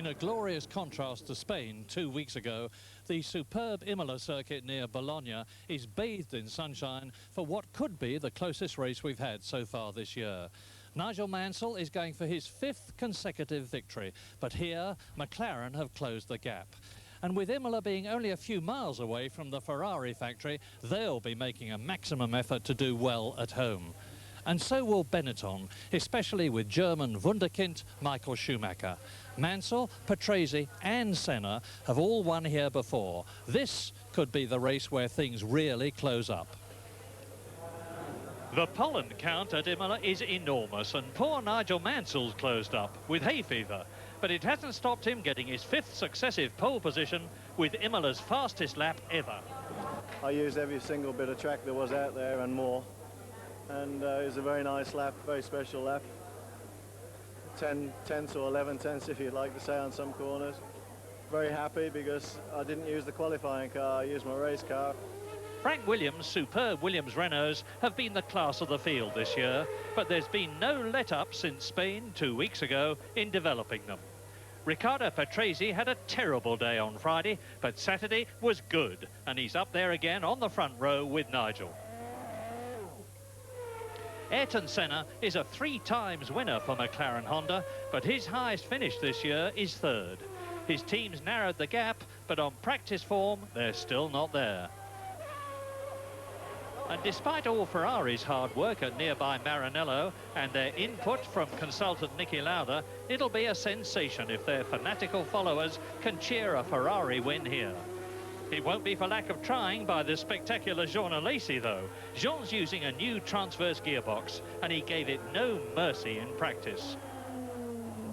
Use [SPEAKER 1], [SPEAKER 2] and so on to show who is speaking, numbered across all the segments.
[SPEAKER 1] In a glorious contrast to Spain 2 weeks ago, the superb Imola circuit near Bologna is bathed in sunshine for what could be the closest race we've had so far this year. Nigel Mansell is going for his 5th consecutive victory, but here McLaren have closed the gap. And with Imola being only a few miles away from the Ferrari factory, they'll be making a maximum effort to do well at home. And so will Benetton, especially with German wunderkind Michael Schumacher. Mansell, Patrese and Senna have all won here before. This could be the race where things really close up. The pollen count at Imola is enormous, and poor Nigel Mansell's closed up with hay fever. But it hasn't stopped him getting his 5th successive pole position with Imola's fastest lap ever.
[SPEAKER 2] I used every single bit of track that was out there and more. And it was a very nice lap, very special lap. 10 tenths or 11 tenths, if you'd like to say, on some corners. Very happy because I didn't use the qualifying car, I used my race car.
[SPEAKER 1] Frank Williams' superb Williams-Renaults have been the class of the field this year, but there's been no let-up since Spain 2 weeks ago in developing them. Riccardo Patrese had a terrible day on Friday, but Saturday was good, and he's up there again on the front row with Nigel. Ayrton Senna is a 3 times winner for McLaren-Honda, but his highest finish this year is 3rd. His team's narrowed the gap, but on practice form, they're still not there. And despite all Ferrari's hard work at nearby Maranello and their input from consultant Niki Lauda, it'll be a sensation if their fanatical followers can cheer a Ferrari win here. It won't be for lack of trying by the spectacular Jean Alesi, though. Jean's using a new transverse gearbox, and he gave it no mercy in practice.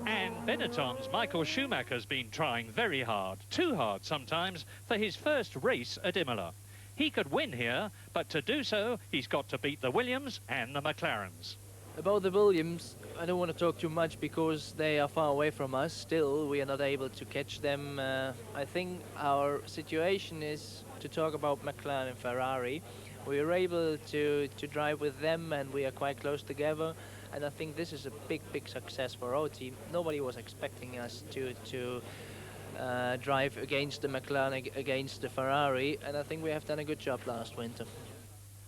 [SPEAKER 1] And Benetton's Michael Schumacher's been trying very hard, too hard sometimes, for his first race at Imola. He could win here, but to do so, he's got to beat the Williams and the McLarens.
[SPEAKER 3] About the Williams, I don't want to talk too much because they are far away from us. Still, we are not able to catch them. I think our situation is to talk about McLaren and Ferrari. We are able to drive with them, and we are quite close together. And I think this is a big success for our team. Nobody was expecting us to drive against the McLaren, against the Ferrari, and I think we have done a good job last winter.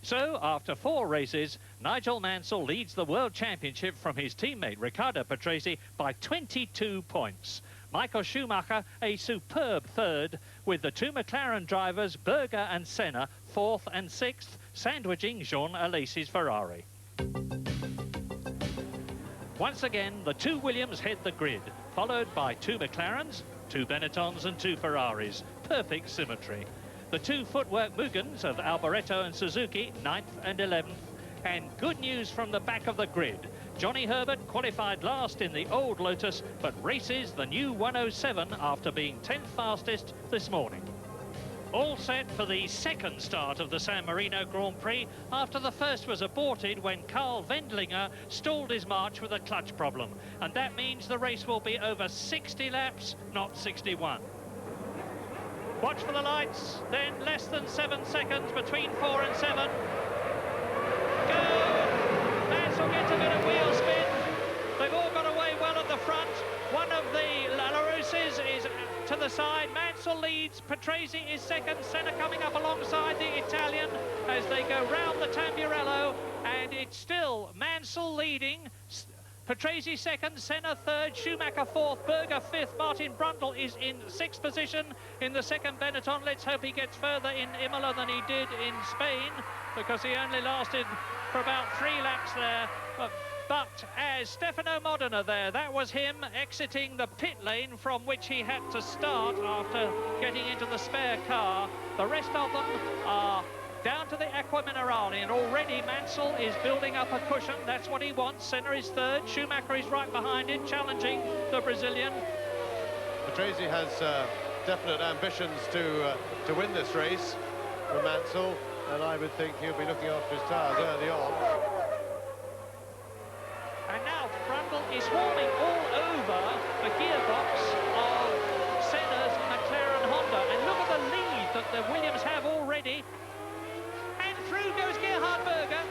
[SPEAKER 1] So, after 4 races, Nigel Mansell leads the World Championship from his teammate Riccardo Patrese by 22 points. Michael Schumacher a superb 3rd, with the 2 McLaren drivers, Berger and Senna, 4th and 6th, sandwiching Jean Alesi's Ferrari. Once again, the 2 Williams head the grid, followed by 2 McLarens, 2 Benettons and 2 Ferraris. Perfect symmetry. The 2 footwork Mugans of Alboreto and Suzuki, 9th and 11th. And good news from the back of the grid. Johnny Herbert qualified last in the old Lotus, but races the new 107 after being 10th fastest this morning. All set for the 2nd start of the San Marino Grand Prix after the first was aborted when Karl Wendlinger stalled his march with a clutch problem. And that means the race will be over 60 laps, not 61. Watch for the lights, then less than 7 seconds between 4 and 7. Go! Mansell gets a bit of wheel spin. They've all got away well at the front. One of the Larouses is to the side. Mansell leads. Patrese is 2nd. Senna coming up alongside the Italian as they go round the Tamburello. And it's still Mansell leading. Patrese 2nd, Senna 3rd, Schumacher 4th, Berger 5th, Martin Brundle is in 6th position in the 2nd Benetton. Let's hope he gets further in Imola than he did in Spain, because he only lasted for about 3 laps there. But as Stefano Modena there, that was him exiting the pit lane from which he had to start after getting into the spare car. The rest of them are down to the Acqua Minerale, and already Mansell is building up a cushion. That's what he wants. Senna is 3rd. Schumacher is right behind him, challenging the Brazilian.
[SPEAKER 4] Patrese has definite ambitions to win this race for Mansell, and I would think he'll be looking after his tyres early on.
[SPEAKER 1] And now Brundle is swarming all over the gearbox of Senna's McLaren-Honda. And look at the lead that the Williams have already. And through goes Gerhard Berger.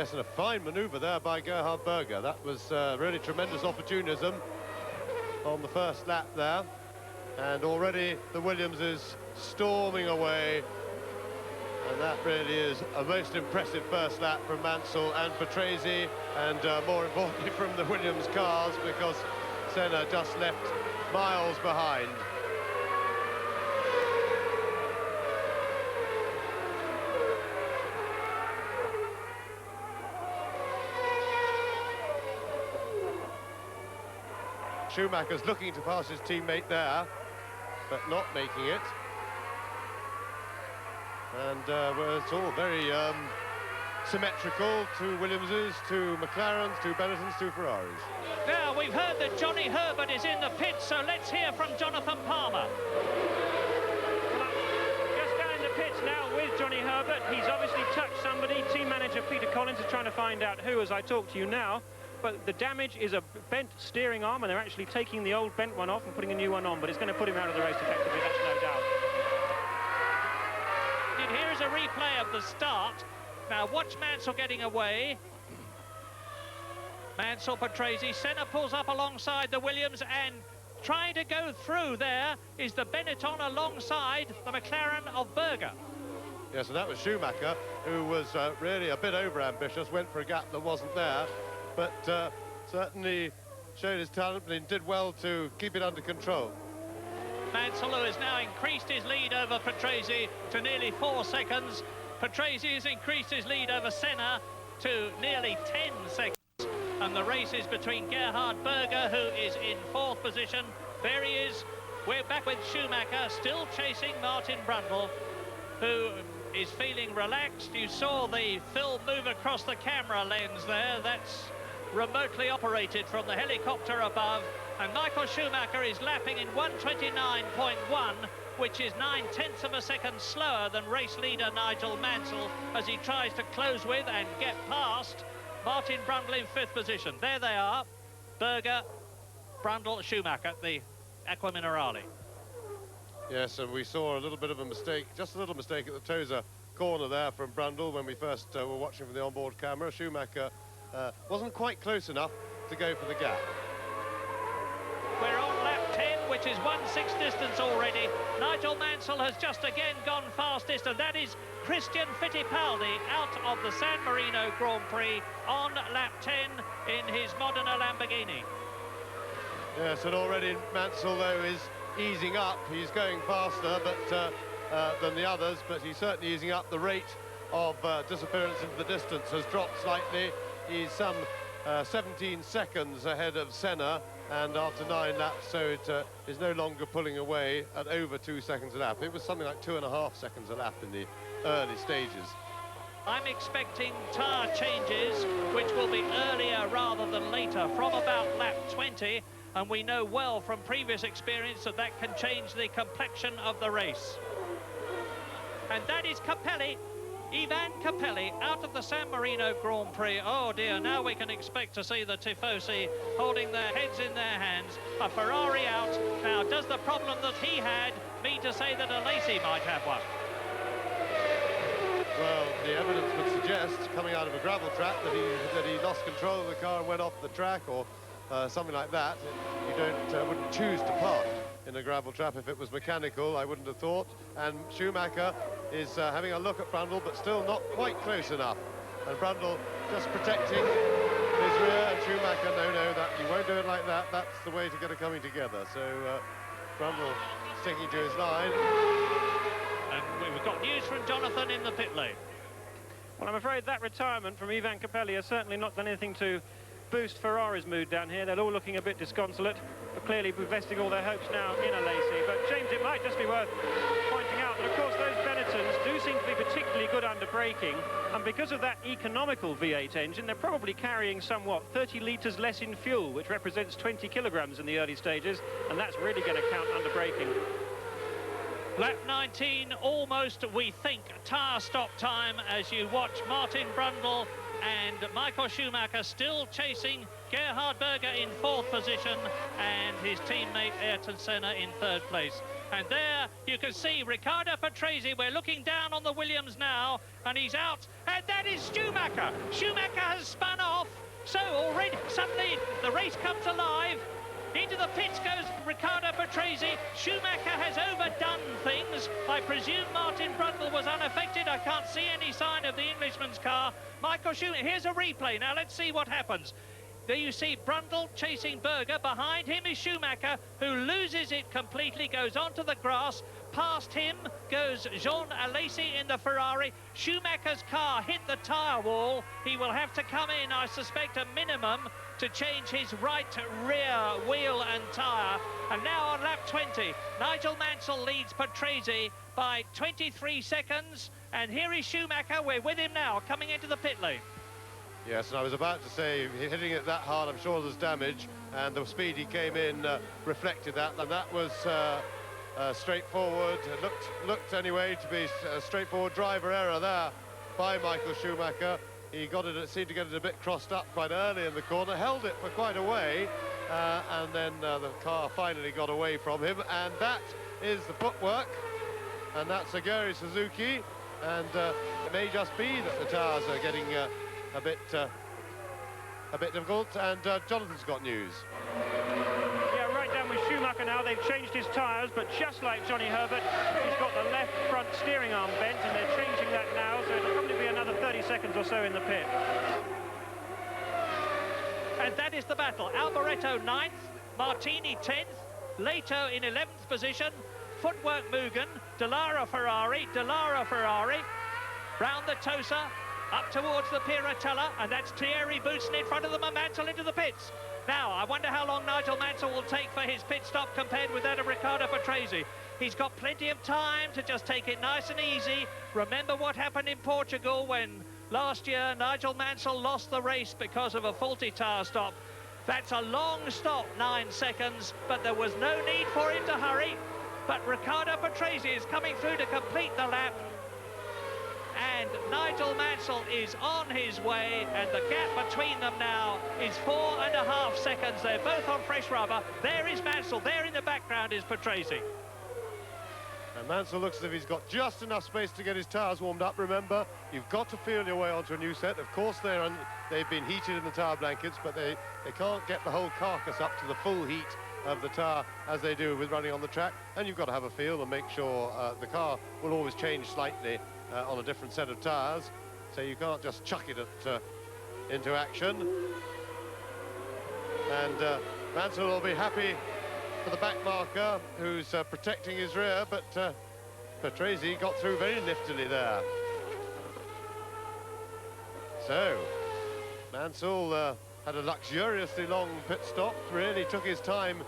[SPEAKER 4] Yes, and a fine manoeuvre there by Gerhard Berger. That was really tremendous opportunism on the first lap there. And already the Williams is storming away. And that really is a most impressive first lap from Mansell and Patrese, and more importantly from the Williams cars, because Senna just left miles behind. Schumacher's looking to pass his teammate there, but not making it. And well, it's all very symmetrical. Two Williamses, two McLarens, two Benettons, two Ferraris.
[SPEAKER 1] Now, we've heard that Johnny Herbert is in the pit, so let's hear from Jonathan Palmer.
[SPEAKER 5] Just down in the pits now with Johnny Herbert. He's obviously touched somebody. Team manager Peter Collins is trying to find out who as I talk to you now. But the damage is a bent steering arm, and they're actually taking the old bent one off and putting a new one on, but it's going to put him out of the race effectively, that's no doubt.
[SPEAKER 1] And here is a replay of the start. Now watch Mansell getting away. Mansell, Patrese, Senna pulls up alongside the Williams, and trying to go through there is the Benetton alongside the McLaren of Berger.
[SPEAKER 4] Yes, and that was Schumacher, who was really a bit over-ambitious, went for a gap that wasn't there, but certainly showed his talent and did well to keep it under control.
[SPEAKER 1] Mansell, who has now increased his lead over Patrese to nearly 4 seconds. Patrese has increased his lead over Senna to nearly 10 seconds. And the race is between Gerhard Berger, who is in 4th position. There he is. We're back with Schumacher, still chasing Martin Brundle, who is feeling relaxed. You saw the film move across the camera lens there. That's remotely operated from the helicopter above. And Michael Schumacher is lapping in 1:29.1, which is 9/10 of a second slower than race leader Nigel Mansell, as he tries to close with and get past Martin Brundle in 5th position. There they are, Berger, Brundle, Schumacher, the Aqua Minerale.
[SPEAKER 4] Yes, and we saw a little bit of a mistake, just a little mistake at the Tosa corner there from Brundle when we first were watching from the onboard camera. Schumacher wasn't quite close enough to go for the gap.
[SPEAKER 1] We're on lap 10, which is 1/6 distance already. Nigel Mansell has just again gone fastest, and that is Christian Fittipaldi out of the San Marino Grand Prix on lap 10 in his Modena Lamborghini.
[SPEAKER 4] Yes, and already Mansell, though, is easing up. He's going faster than the others, but he's certainly easing up. The rate of disappearance into the distance has dropped slightly. He's some 17 seconds ahead of Senna, and after 9 laps, so it is no longer pulling away at over 2 seconds a lap. It was something like 2.5 seconds a lap in the early stages.
[SPEAKER 1] I'm expecting tyre changes, which will be earlier rather than later, from about lap 20, and we know well from previous experience that that can change the complexion of the race. And that is Capelli, Ivan Capelli, out of the San Marino Grand Prix. Oh dear, now we can expect to see the Tifosi holding their heads in their hands. A Ferrari out. Now, does the problem that he had mean to say that a Lacey might have one?
[SPEAKER 4] Well, the evidence would suggest, coming out of a gravel track, that he lost control of the car and went off the track, or something like that. You wouldn't choose to park in a gravel trap if it was mechanical, I wouldn't have thought. And Schumacher is having a look at Brundle, but still not quite close enough. And Brundle just protecting his rear, and Schumacher, no, that you won't do it like that. That's the way to get it coming together. So Brundle sticking to his line.
[SPEAKER 1] And we've got news from Jonathan in the pit lane.
[SPEAKER 5] Well, I'm afraid that retirement from Ivan Capelli has certainly not done anything to boost Ferrari's mood down here. They're all looking a bit disconsolate, but clearly vesting all their hopes now in a Lacey. But James, it might just be worth pointing out that, of course, those Benettons do seem to be particularly good under braking, and because of that economical V8 engine, they're probably carrying somewhat 30 litres less in fuel, which represents 20 kilograms in the early stages, and that's really going to count under braking.
[SPEAKER 1] Lap 19, almost, we think, tyre stop time as you watch Martin Brundle and Michael Schumacher still chasing Gerhard Berger in 4th position and his teammate Ayrton Senna in 3rd place. And there you can see Riccardo Patrese. We're looking down on the Williams now, and he's out. And that is Schumacher. Schumacher has spun off. So already, suddenly, the race comes alive. Into the pits goes Riccardo Patrese. Schumacher has overdone things. I presume Martin Brundle was unaffected. I can't see any sign of the Englishman's car. Michael Schumacher, here's a replay. Now let's see what happens. There you see Brundle chasing Berger. Behind him is Schumacher, who loses it completely, goes onto the grass. Past him goes Jean Alesi in the Ferrari. Schumacher's car hit the tyre wall. He will have to come in, I suspect, a minimum to change his right rear wheel and tyre. And now on lap 20, Nigel Mansell leads Patrese by 23 seconds. And here is Schumacher. We're with him now, coming into the pit lane.
[SPEAKER 4] Yes, and I was about to say, hitting it that hard, I'm sure there's damage, and the speed he came in reflected that, and that was straightforward. It looked anyway to be a straightforward driver error there by Michael Schumacher. He got it, seemed to get it a bit crossed up quite early in the corner, held it for quite a way, and then the car finally got away from him, and that is the footwork, and that's Aguri Suzuki, and it may just be that the tyres are getting a bit difficult, and Jonathan's got news.
[SPEAKER 5] Yeah, right down with Schumacher now. They've changed his tyres, but just like Johnny Herbert, he's got the left front steering arm bent, and they're changing that now, so it'll probably be another 30 seconds or so in the pit.
[SPEAKER 1] And that is the battle. Alboreto 9th, Martini 10th, Leto in 11th position, Footwork Mugen, Dallara Ferrari, round the Tosa, up towards the Piratella, and that's Thierry Boutsen in front of them, and Mansell into the pits. Now, I wonder how long Nigel Mansell will take for his pit stop compared with that of Riccardo Patrese. He's got plenty of time to just take it nice and easy. Remember what happened in Portugal when last year Nigel Mansell lost the race because of a faulty tyre stop. That's a long stop, 9 seconds, but there was no need for him to hurry. But Riccardo Patrese is coming through to complete the lap. And Nigel Mansell is on his way, and the gap between them now is 4.5 seconds. They're both on fresh rubber. There is Mansell. There in the background is Patrese.
[SPEAKER 4] And Mansell looks as if he's got just enough space to get his tyres warmed up. Remember, you've got to feel your way onto a new set. Of course, they've been heated in the tyre blankets, but they can't get the whole carcass up to the full heat of the tyre as they do with running on the track. And you've got to have a feel and make sure the car will always change slightly on a different set of tyres, so you can't just chuck it into action. And Mansell will be happy for the back marker, who's protecting his rear, but Patrese got through very niftily there. So Mansell had a luxuriously long pit stop, really took his time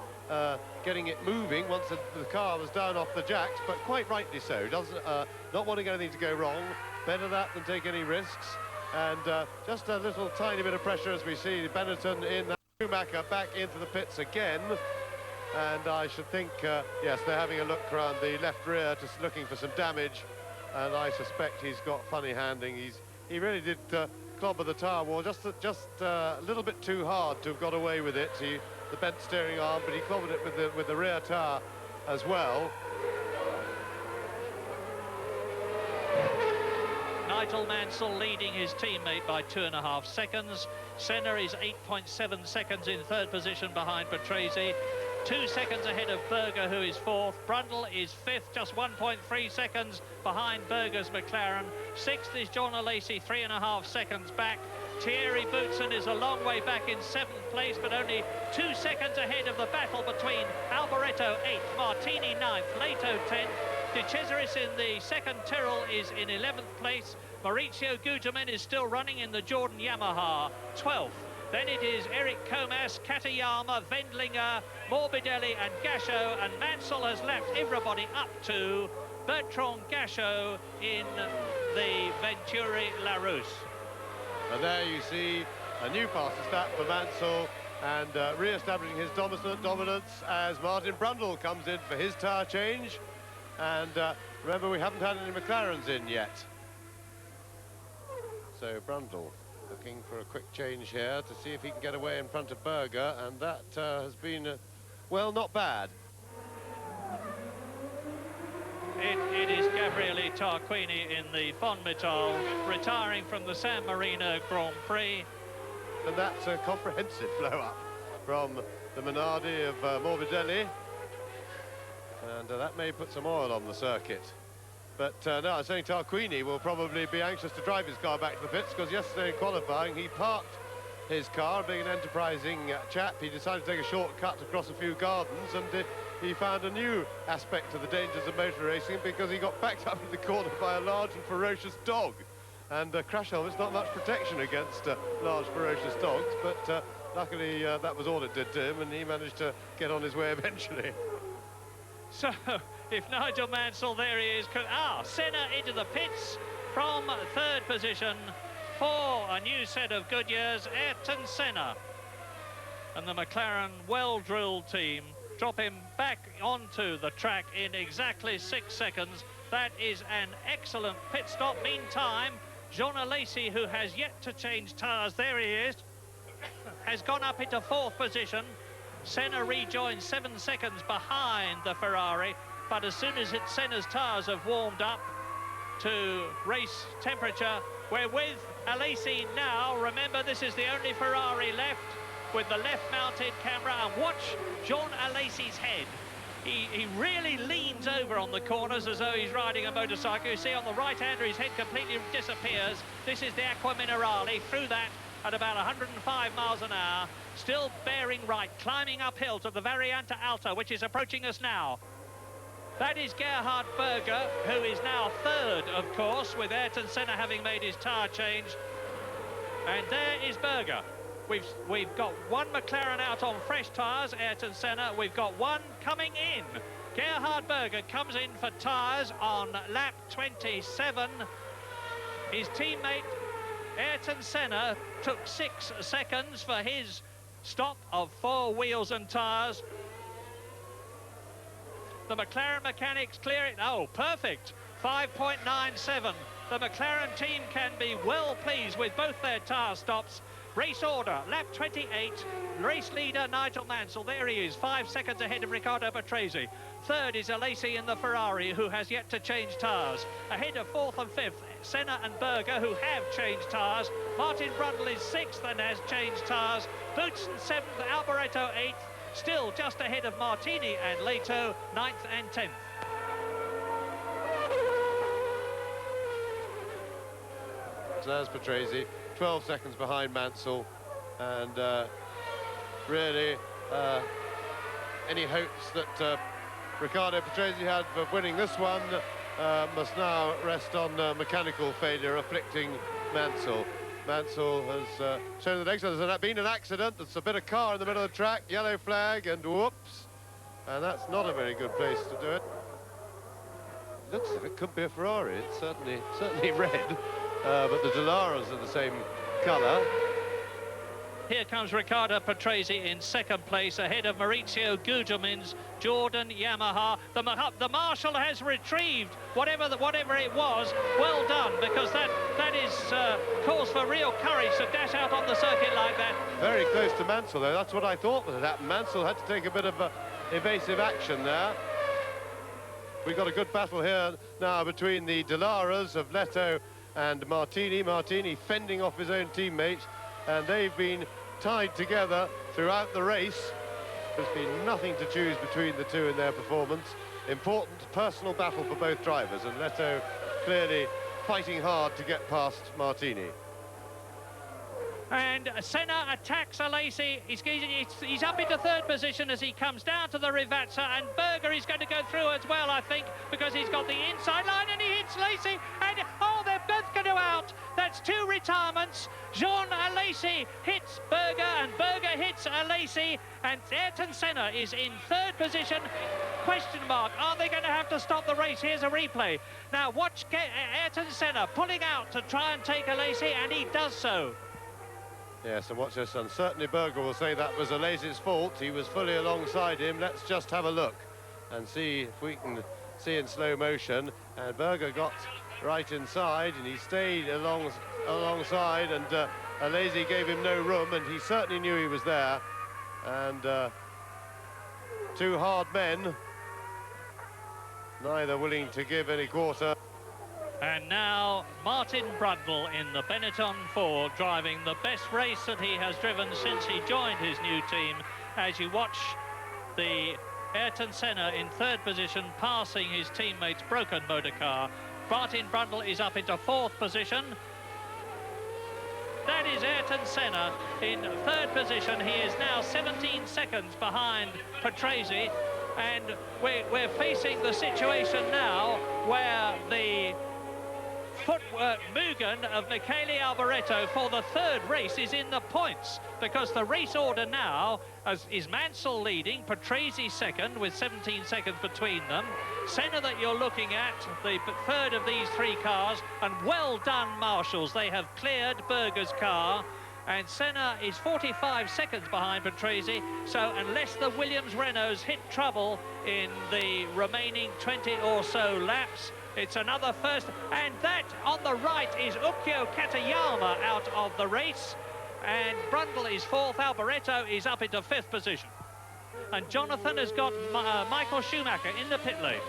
[SPEAKER 4] getting it moving once the car was down off the jacks, but quite rightly so. Doesn't not wanting anything to go wrong. Better that than take any risks. And just a little tiny bit of pressure as we see Benetton in that. Schumacher back into the pits again. And I should think, yes, they're having a look around the left rear, just looking for some damage. And I suspect he's got funny handling. He really did clobber the tyre wall just a little bit too hard to have got away with it. The bent steering arm, but he clobbered it with the rear tyre as well.
[SPEAKER 1] Nigel Mansell leading his teammate by 2.5 seconds. Senna is 8.7 seconds in third position behind Patrese. 2 seconds ahead of Berger, who is fourth. Brundle is fifth, just 1.3 seconds behind Berger's McLaren. Sixth is John Alesi, 3.5 seconds back. Thierry Boutsen is a long way back in 7th place, but only 2 seconds ahead of the battle between Alboreto 8th, Martini 9th, Leto 10th. De Cesaris in the second Tyrrell is in 11th place. Maurizio Guterman is still running in the Jordan Yamaha, 12th. Then it is Eric Comas, Katayama, Wendlinger, Morbidelli and Gasho, and Mansell has left everybody up to Bertrand Gasho in the Venturi Larousse.
[SPEAKER 4] And there you see a new fastest lap for Mansell, and re-establishing his dominance as Martin Brundle comes in for his tyre change. And remember, we haven't had any McLarens in yet. So Brundle looking for a quick change here to see if he can get away in front of Berger, and that has been, well, not bad.
[SPEAKER 1] it is Gabriele Tarquini in the Fonmetal, retiring from the San Marino Grand Prix.
[SPEAKER 4] And that's a comprehensive blow-up from the Minardi of Morbidelli. And that may put some oil on the circuit. But no, I was saying Tarquini will probably be anxious to drive his car back to the pits, because yesterday in qualifying he parked his car, being an enterprising chap. He decided to take a shortcut across a few gardens, and he found a new aspect of the dangers of motor racing, because he got backed up in the corner by a large and ferocious dog. And crash helmet's not much protection against large ferocious dogs, but luckily that was all it did to him, and he managed to get on his way eventually.
[SPEAKER 1] So, if Nigel Mansell, there he is, Senna into the pits from third position for a new set of good years, Ayrton Senna. And the McLaren well-drilled team drop him back onto the track in exactly 6 seconds. That is an excellent pit stop. Meantime, Jean Alesi, who has yet to change tyres, there he is, has gone up into fourth position. Senna rejoins 7 seconds behind the Ferrari, but as soon as Senna's tyres have warmed up to race temperature, we're with Alesi now. Remember, this is the only Ferrari left with the left-mounted camera, and watch Jean Alesi's head. He really leans over on the corners as though he's riding a motorcycle. You see on the right-hander, his head completely disappears. This is the Acqua Minerale, through that at about 105 miles an hour, still bearing right, climbing uphill to the Variante Alta, which is approaching us now. That is Gerhard Berger, who is now third, of course, with Ayrton Senna having made his tyre change. And there is Berger. We've got one McLaren out on fresh tyres, Ayrton Senna. We've got one coming in. Gerhard Berger comes in for tyres on lap 27. His teammate Ayrton Senna took 6 seconds for his stop of 4 wheels and tyres. The McLaren mechanics clear it. Oh, perfect. 5.97. The McLaren team can be well pleased with both their tyre stops. Race order, lap 28, race leader Nigel Mansell, there he is, 5 seconds ahead of Riccardo Patrese. Third is Alesi in the Ferrari, who has yet to change tyres. Ahead of fourth and fifth, Senna and Berger, who have changed tyres. Martin Brundle is sixth and has changed tyres. Boutsen seventh, Alboreto eighth, still just ahead of Martini and Leto, 9th and 10th.
[SPEAKER 4] So there's Patrese, 12 seconds behind Mansell, and really any hopes that Riccardo Patrese had for winning this one must now rest on mechanical failure afflicting Mansell. Mansell has shown that there's been an accident. There's a bit of car in the middle of the track, yellow flag, and whoops, and that's not a very good place to do it. Looks as if it could be a Ferrari. It's certainly red. But the Delaras are the same colour.
[SPEAKER 1] Here comes Riccardo Patrese in second place, ahead of Maurizio Gugelmin's Jordan Yamaha. The marshal has retrieved whatever it was. Well done, because that is cause for real courage to dash out on the circuit like that.
[SPEAKER 4] Very close to Mansell, though. That's what I thought would happen. Mansell had to take a bit of evasive action there. We've got a good battle here now between the Delaras of Leto and Martini fending off his own teammates, and they've been tied together throughout the race. There's been nothing to choose between the two in their performance. Important personal battle for both drivers, and Leto clearly fighting hard to get past Martini.
[SPEAKER 1] And Senna attacks Alesi. He's up into third position as he comes down to the Rivazza, and Berger is going to go through as well, I think, because he's got the inside line, and he hits Alesi, and oh, they're both going to out. That's 2 retirements. Jean Alesi hits Berger, and Berger hits Alesi, and Ayrton Senna is in third position. Question mark, are they going to have to stop the race? Here's a replay. Now watch Ayrton Senna pulling out to try and take Alesi, and he does so.
[SPEAKER 4] Yes, and watch this, and certainly Berger will say that was Alesi's fault. He was fully alongside him. Let's just have a look and see if we can see in slow motion. And Berger got right inside, and he stayed alongside, and Alesi gave him no room, and he certainly knew he was there. And 2 hard men neither willing to give any quarter.
[SPEAKER 1] And now Martin Brundle in the Benetton Ford, driving the best race that he has driven since he joined his new team. As you watch the Ayrton Senna in third position, passing his teammate's broken motor car. Martin Brundle is up into fourth position. That is Ayrton Senna in third position. He is now 17 seconds behind Patrese, and we're facing the situation now where the footwork Mugen of Michele Alboreto for the third race is in the points, because the race order now is Mansell leading, Patrese second with 17 seconds between them. Senna that you're looking at, the third of these three cars, and well done marshals, they have cleared Berger's car, and Senna is 45 seconds behind Patrese. So unless the Williams-Renaults hit trouble in the remaining 20 or so laps, it's another first. And that on the right is Ukyo Katayama out of the race, and Brundle is fourth. Alboreto is up into fifth position, and Jonathan has got Michael Schumacher in the pit lane.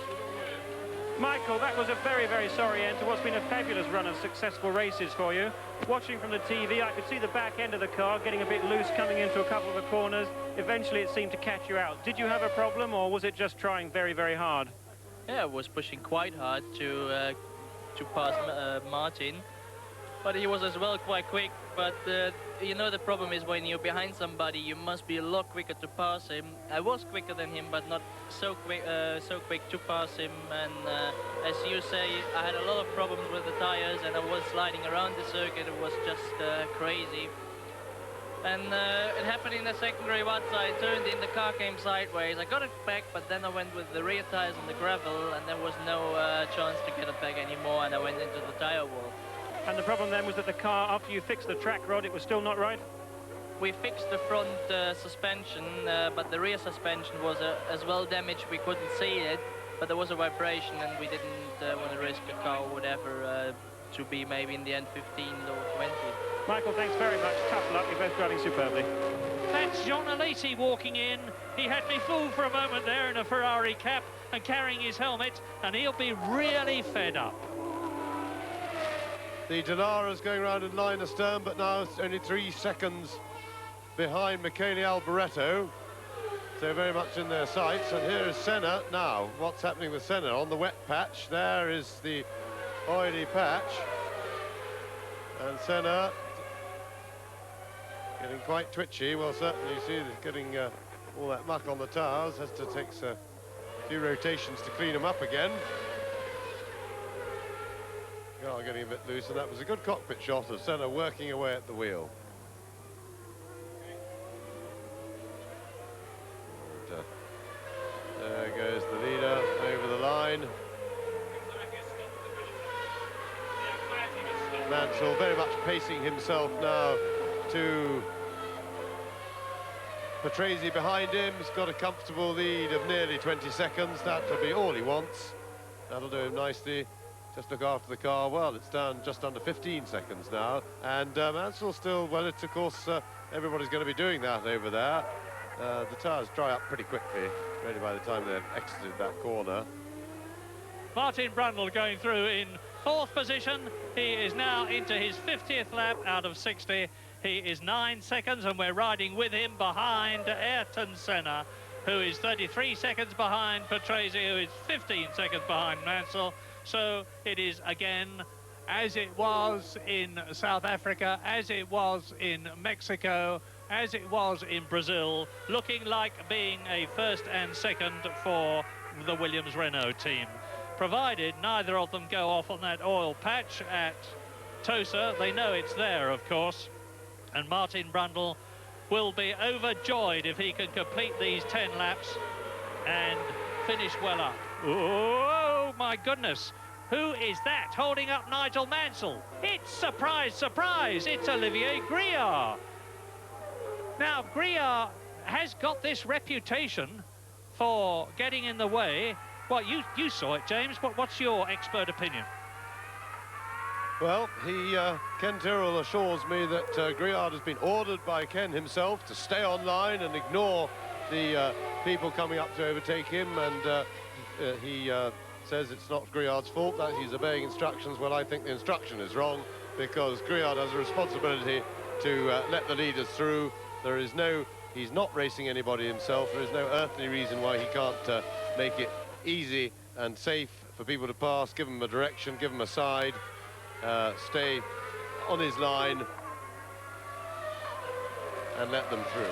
[SPEAKER 5] Michael, that was a very, very sorry end to what's been a fabulous run of successful races for you. Watching from the TV, I could see the back end of the car getting a bit loose coming into a couple of the corners. Eventually it seemed to catch you out. Did you have a problem, or was it just trying very, very hard?
[SPEAKER 3] Yeah, I was pushing quite hard to pass Martin, but he was as well quite quick. But you know, the problem is when you're behind somebody, you must be a lot quicker to pass him. I was quicker than him, but not so quick to pass him. And as you say, I had a lot of problems with the tires, and I was sliding around the circuit. It was just crazy. And it happened in the secondary once. I turned in, the car came sideways. I got it back, but then I went with the rear tires on the gravel, and there was no chance to get it back anymore, and I went into the tire wall.
[SPEAKER 5] And the problem then was that the car, after you fixed the track rod, it was still not right?
[SPEAKER 3] We fixed the front suspension, but the rear suspension was as well damaged. We couldn't see it, but there was a vibration, and we didn't want to risk a car or whatever to be maybe in the end 15 or 20.
[SPEAKER 5] Michael, thanks very much. Tough luck. You're both driving superbly.
[SPEAKER 1] That's John Alesi walking in. He had me fooled for a moment there in a Ferrari cap and carrying his helmet, and he'll be really fed up.
[SPEAKER 4] The Danara's going around in line astern, but now it's only 3 seconds behind Michele Alboreto. So very much in their sights. And here is Senna. Now, what's happening with Senna? On the wet patch, there is the oily patch. And Senna getting quite twitchy. Well, certainly you see he's getting all that muck on the tires. Has to take a few rotations to clean them up again. Oh, getting a bit loose, and that was a good cockpit shot of Senna working away at the wheel. And, there goes the leader over the line. Mansell very much pacing himself now to Patrese behind him. He's got a comfortable lead of nearly 20 seconds. That'll be all he wants. That'll do him nicely. Just look after the car. Well, it's down just under 15 seconds now. And Mansell still, well, it's of course, everybody's going to be doing that over there. The tyres dry up pretty quickly, really, by the time they've exited that corner.
[SPEAKER 1] Martin Brundle going through in fourth position. He is now into his 50th lap out of 60. He is 9 seconds, and we're riding with him behind Ayrton Senna, who is 33 seconds behind Patrese, who is 15 seconds behind Mansell. So it is again, as it was in South Africa, as it was in Mexico, as it was in Brazil, looking like being a first and second for the Williams-Renault team. Provided neither of them go off on that oil patch at Tosa. They know it's there, of course. And Martin Brundle will be overjoyed if he can complete these 10 laps and finish well up. Oh, my goodness. Who is that holding up Nigel Mansell? It's, surprise, surprise, it's Olivier Griard. Now, Griard has got this reputation for getting in the way. Well, you saw it, James. What's your expert opinion?
[SPEAKER 4] Well, Ken Tyrrell assures me that Griard has been ordered by Ken himself to stay on line and ignore the people coming up to overtake him, and he says it's not Griard's fault, that he's obeying instructions. Well, I think the instruction is wrong, because Griard has a responsibility to let the leaders through. He's not racing anybody himself. There is no earthly reason why he can't make it easy and safe for people to pass, give them a direction, give them a side, stay on his line and let them through.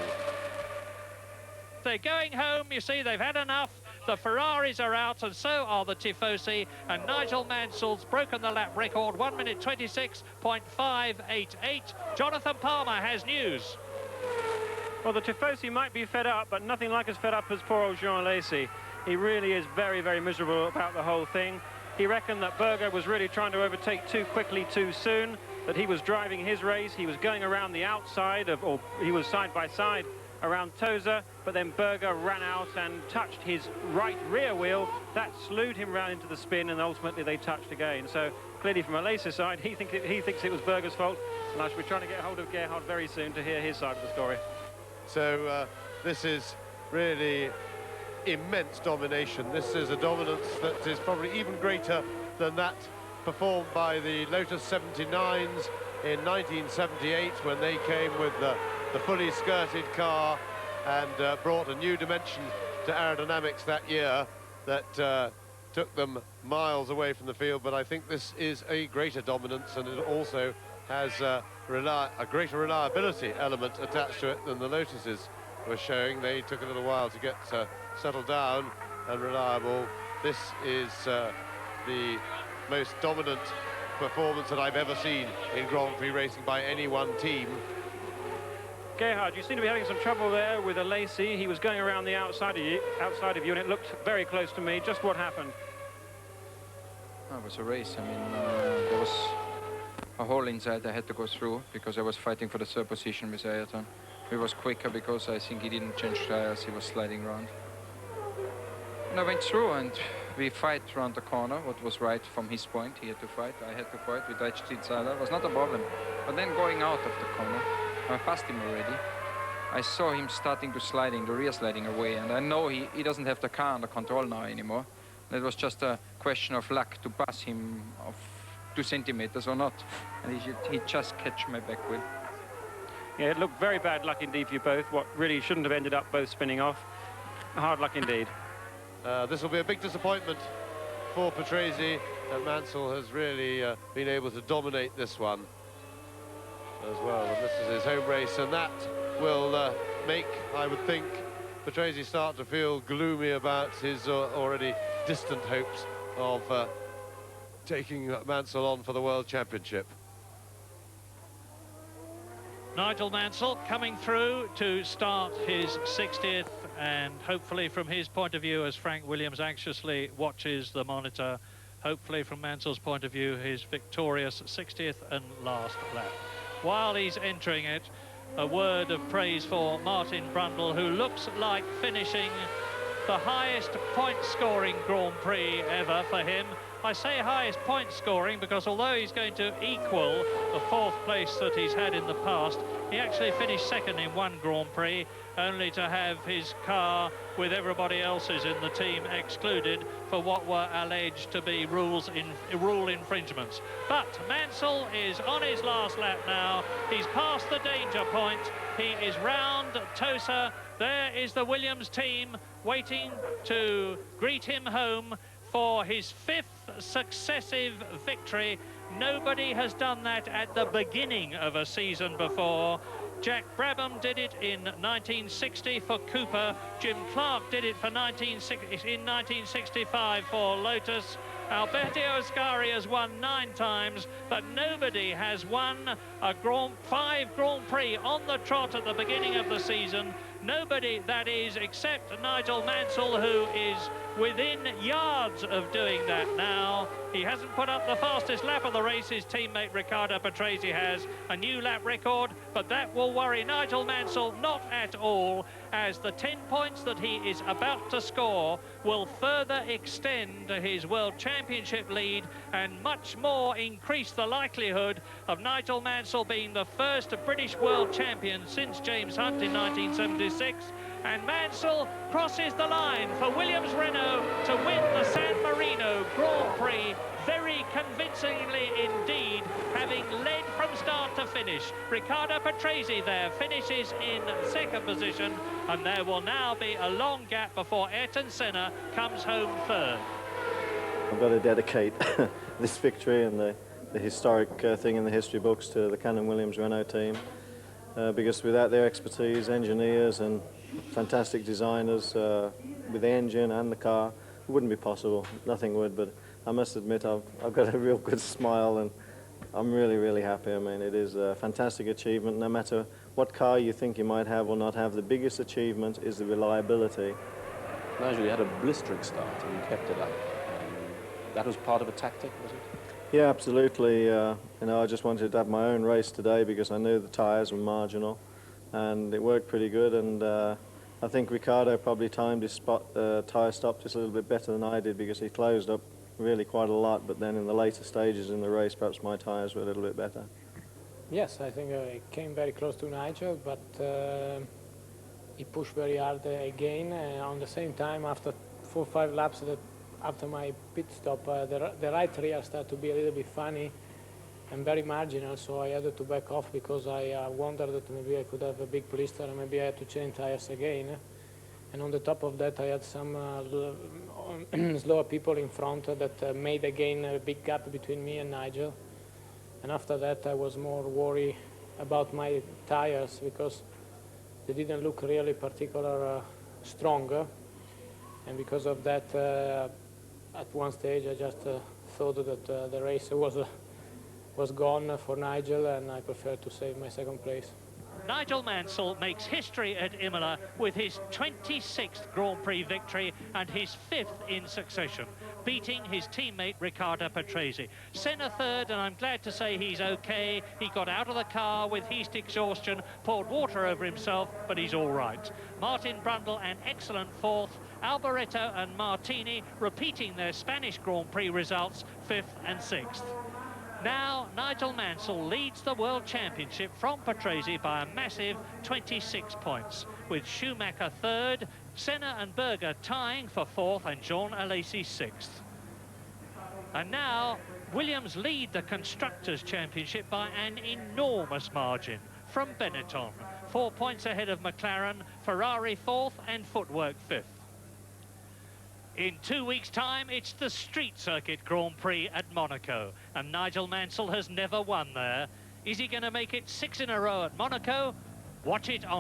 [SPEAKER 1] They're going home, you see, they've had enough. The Ferraris are out, and so are the Tifosi, and Nigel Mansell's broken the lap record, 1 minute 26.588. Jonathan Palmer has news.
[SPEAKER 5] Well, the Tifosi might be fed up, but nothing like as fed up as poor old Jean Alesi. He really is very, very miserable about the whole thing. He reckoned that Berger was really trying to overtake too quickly, too soon, that he was driving his race. He was going around the outside of, or he was side by side around Tosa, but then Berger ran out and touched his right rear wheel. That slewed him round into the spin, and ultimately they touched again. So clearly from Alesi's side, he thinks it was Berger's fault, and I shall be trying to get hold of Gerhard very soon to hear his side of the story.
[SPEAKER 4] So this is really immense domination. This is a dominance that is probably even greater than that performed by the Lotus 79s in 1978, when they came with the fully skirted car and brought a new dimension to aerodynamics that year that took them miles away from the field. But I think this is a greater dominance, and it also has a greater reliability element attached to it than the Lotuses were showing. They took a little while to get settled down and reliable. This is the most dominant performance that I've ever seen in Grand Prix racing by any one team.
[SPEAKER 5] Gerhard, you seem to be having some trouble there with Alesi. He was going around the outside of you, and it looked very close to me. Just what happened?
[SPEAKER 6] It was a race. I mean, there was a hole inside I had to go through, because I was fighting for the third position with Ayrton. He was quicker because I think he didn't change tires, he was sliding around. And I went through, and we fight around the corner, what was right from his point. He had to fight, I had to fight. We touched each other, it was not a problem. But then going out of the corner, I passed him already. I saw him starting to sliding, the rear sliding away, and I know he doesn't have the car under control now anymore. It was just a question of luck to pass him of 2 centimeters or not, and he just catch my back wheel.
[SPEAKER 5] Yeah, it looked very bad luck indeed for you both. What really shouldn't have ended up both spinning off. Hard luck indeed.
[SPEAKER 4] This will be a big disappointment for Patrese, and Mansell has really been able to dominate this one as well. And this is his home race, and that will make, I would think, Patrese start to feel gloomy about his already distant hopes of taking Mansell on for the World Championship.
[SPEAKER 1] Nigel Mansell coming through to start his 60th, and hopefully from his point of view, as Frank Williams anxiously watches the monitor, hopefully from Mansell's point of view, his victorious 60th and last lap. While he's entering it, a word of praise for Martin Brundle, who looks like finishing the highest point-scoring Grand Prix ever for him. I say highest point scoring because although he's going to equal the 4th place that he's had in the past, he actually finished 2nd in one Grand Prix, only to have his car with everybody else's in the team excluded for what were alleged to be rule infringements. But Mansell is on his last lap now. He's past the danger point. He is round Tosa. There is the Williams team waiting to greet him home for his 5th successive victory. Nobody has done that at the beginning of a season before. Jack Brabham did it in 1960 for Cooper. Jim Clark did it in 1965 for Lotus. Alberto Ascari has won 9 times, but nobody has won a 5 Grand Prix on the trot at the beginning of the season. Nobody, that is, except Nigel Mansell, who is within yards of doing that now. He hasn't put up the fastest lap of the race. His teammate Riccardo Patrese has a new lap record, but that will worry Nigel Mansell not at all, as the 10 points that he is about to score will further extend his World Championship lead and much more increase the likelihood of Nigel Mansell being the first British World Champion since James Hunt in 1976, And Mansell crosses the line for Williams-Renault to win the San Marino Grand Prix very convincingly indeed, having led from start to finish. Riccardo Patrese there finishes in second position, and there will now be a long gap before Ayrton Senna comes home third.
[SPEAKER 2] I've got to dedicate this victory and the historic thing in the history books to the Canon Williams-Renault team, because without their expertise, engineers and fantastic designers with the engine and the car, it wouldn't be possible. Nothing would. But I must admit, I've got a real good smile, and I'm really, really happy. I mean, it is a fantastic achievement. No matter what car you think you might have or not have, the biggest achievement is the reliability.
[SPEAKER 7] Nigel, you had a blistering start and you kept it up. That was part of a tactic, was it?
[SPEAKER 2] Yeah, absolutely. You know, I just wanted to have my own race today because I knew the tyres were marginal, and it worked pretty good. And I think Riccardo probably timed his tyre stop just a little bit better than I did, because he closed up really quite a lot. But then in the later stages in the race, perhaps my tyres were a little bit better.
[SPEAKER 8] Yes, I think I came very close to Nigel, but he pushed very hard again. On the same time, after 4 or 5 laps, after my pit stop, the right rear started to be a little bit funny and very marginal, so I had to back off because I wondered that maybe I could have a big blister and maybe I had to change tires again. And on the top of that, I had some slower people in front that made again a big gap between me and Nigel. And after that, I was more worried about my tires because they didn't look really particularly strong. And because of that, at one stage, I just thought that the race was gone for Nigel, and I preferred to save my second place.
[SPEAKER 1] Nigel Mansell makes history at Imola with his 26th Grand Prix victory and his 5th in succession, beating his teammate Riccardo Patrese. Senna third, and I'm glad to say he's okay. He got out of the car with heat exhaustion, poured water over himself, but he's all right. Martin Brundle, an excellent fourth. Alboreto and Martini repeating their Spanish Grand Prix results, 5th and 6th. Now, Nigel Mansell leads the World Championship from Patrese by a massive 26 points, with Schumacher third, Senna and Berger tying for 4th, and Jean Alesi 6th. And now, Williams lead the Constructors' Championship by an enormous margin from Benetton, 4 points ahead of McLaren, Ferrari 4th, and Footwork 5th. In 2 weeks' time, it's the Street Circuit Grand Prix at Monaco, and Nigel Mansell has never won there. Is he going to make it 6 in a row at Monaco? Watch it on